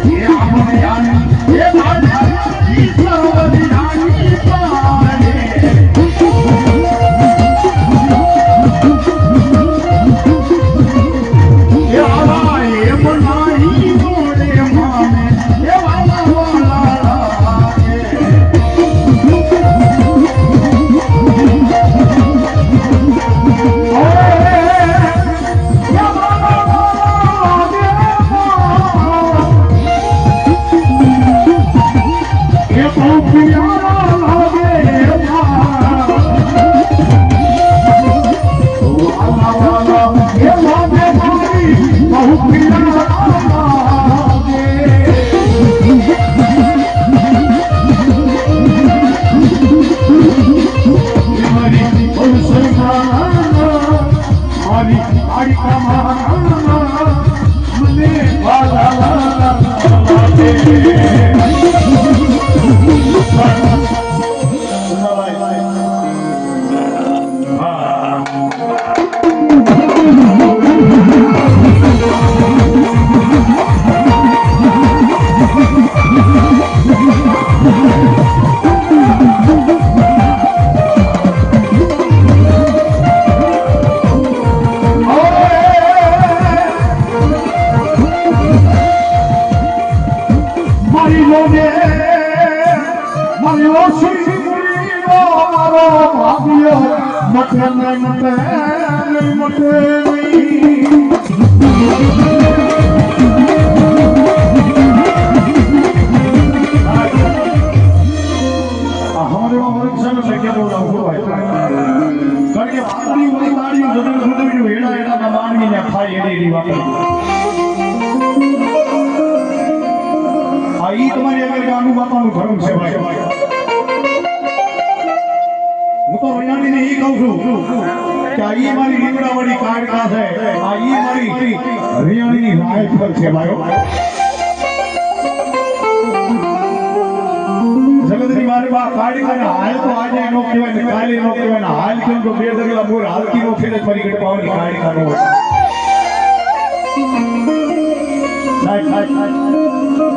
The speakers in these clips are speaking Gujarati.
Yeah,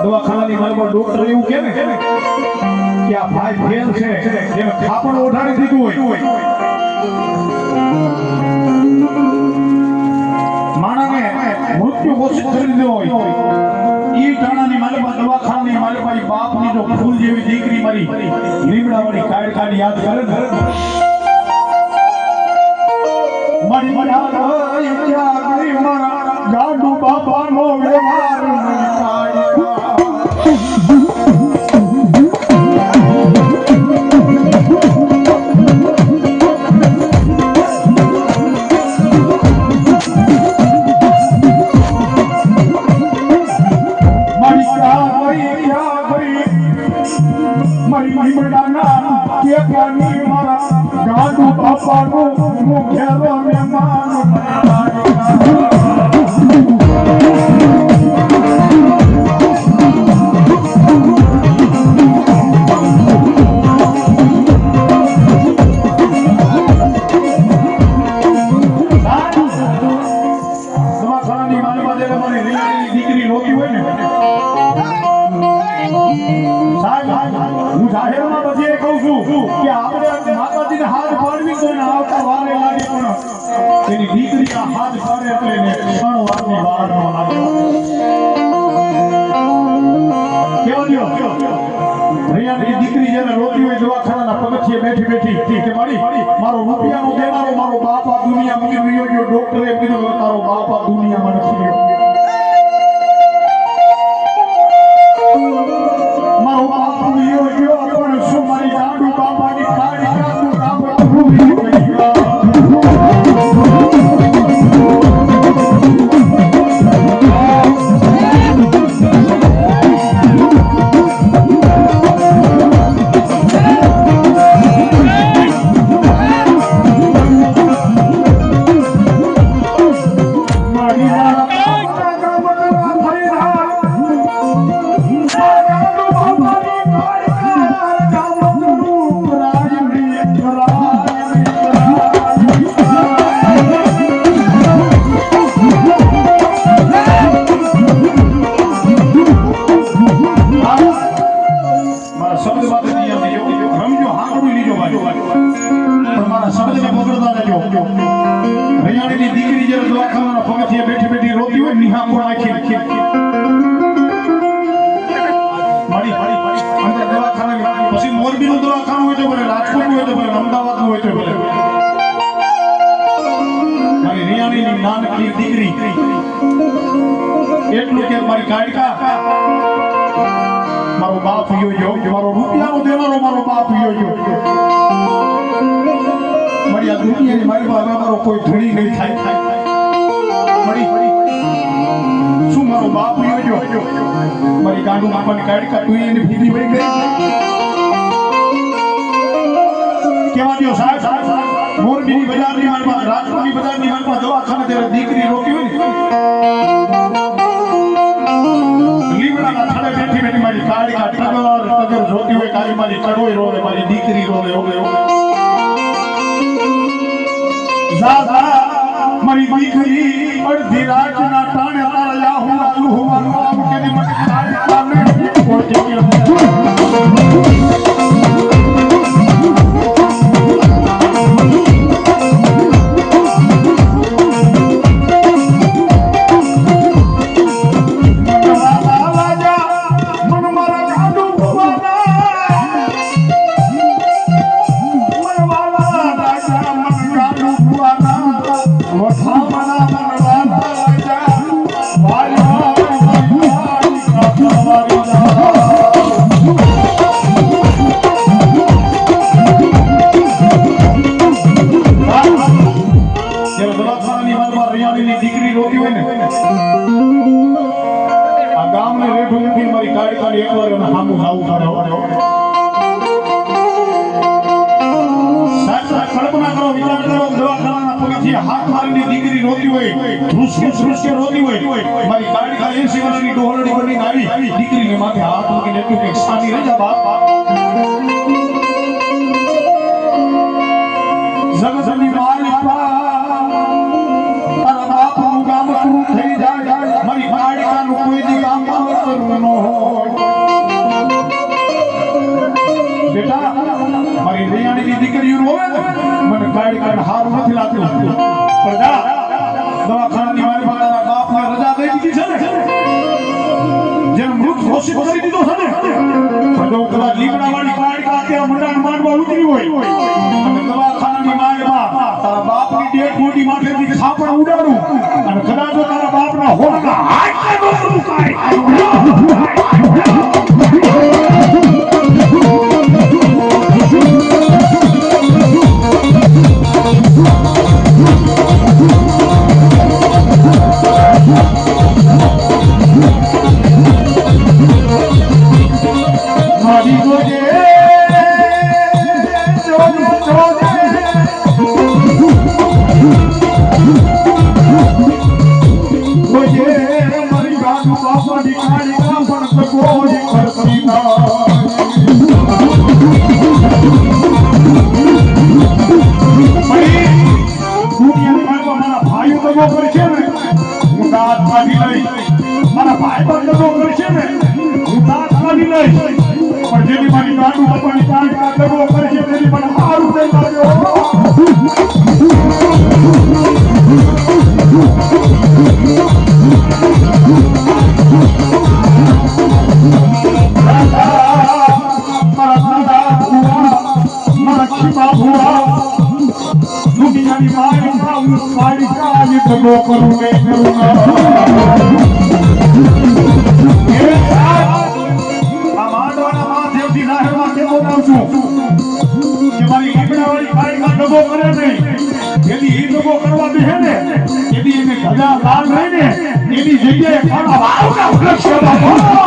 દવાખાનાની માલમાં ડોક્ટર એવું કહે ને કે આ ભાઈ ફેલ છે જેને ખાપણ ઓઢાડી દીધું હોય માણાને મૃત્યુ ઘોષિત કરી દીધો હોય ઈ ટાણાની માલમાં દવાખાનાની માલમાં બાપની જો ફૂલ જેવી દીકરી મારી લીમડાવાળી કાળકાની યાદ કરે ને મારી મારા ગાડુ બાપાનો વ્યવહાર દીકરી રોકી હોય ને લીમડાના થડે બેઠી મારી કાળી કા ટગર જોતી હોય કાળી મારી ચડોઈ રોવે મારી દીકરી રોવે ઓવે જા મારી દીકરી અડધી રાતના ટાણે તારા યાહુ આલુ હોવાનું આમ કેની મને કાળી કામે પહોંચી ગયો દીકરી રોતી હોય ને આ ગામને રેઠું નથી મારી કાળી કાળી એકવાર એને સામું જાવું પડે કલ્પના કરો વિચાર કરો દવાખાનાના પગથિયે હાથ મારીની દીકરી રોતી હોય રૂસ કે રોતી હોય મારી કાળી કાળી 80 વર્ષની ડોહલડી બનીને આવી દીકરીને માથે હાથ મૂકીને એટલું કે શાંતિ રહી જા બાપ જગતની માલિક મારી કાળિકાનું કોઈ દી કામ કરવું ન હોય બેટા મારી દયાણીની દીકરીઓ રોવે ને મને કાળિકાને હારું નથી લાગતું પણ જા દવાખાનાની મારી માતાના બાપને રજા દઈ દીધી છે ને જેને મૃત ઘોષિત કરી દીધો છે ને જો કદાચ લીમડાવાળી કાળિકા અત્યારે મંડાણ માંડવા ઉતરી હોય અને દવાખાનાની મારી તારા બાપની ડેડ બોડી માથેથી ખાપણ ઉડાડું અને કદાચ તારા બાપના હોઠના હાથને નોકરું કાય મારી જોજે મારી ગાનું બાપાની કાળિકા પણ કોઈ કરતી ના મારા ભાઈઓ દગો કરશે ને હું દાંત કાઢી લઈશ મારા ભાઈ પણ દગો કરશે ને હું દાંત કાઢી લઈશ પણ જેની મારી ગાનું બાપાની કાળિકા દગો કરશે તેની પણ હારું થઈ લાગ્યો દુનિયાની મારી કાળી દગો કરું નહીં કરું આ માંડવાના મહાદેવજી નાહરમાં કેવો નામ છું કે મારી લીમડાવાળી કાળિકા દગો કરે નહીં એની એ દગો કરવા દે ને એની એને ધજા લાલ રહીને એની જગ્યાએ કાળા વાવના વૃક્ષ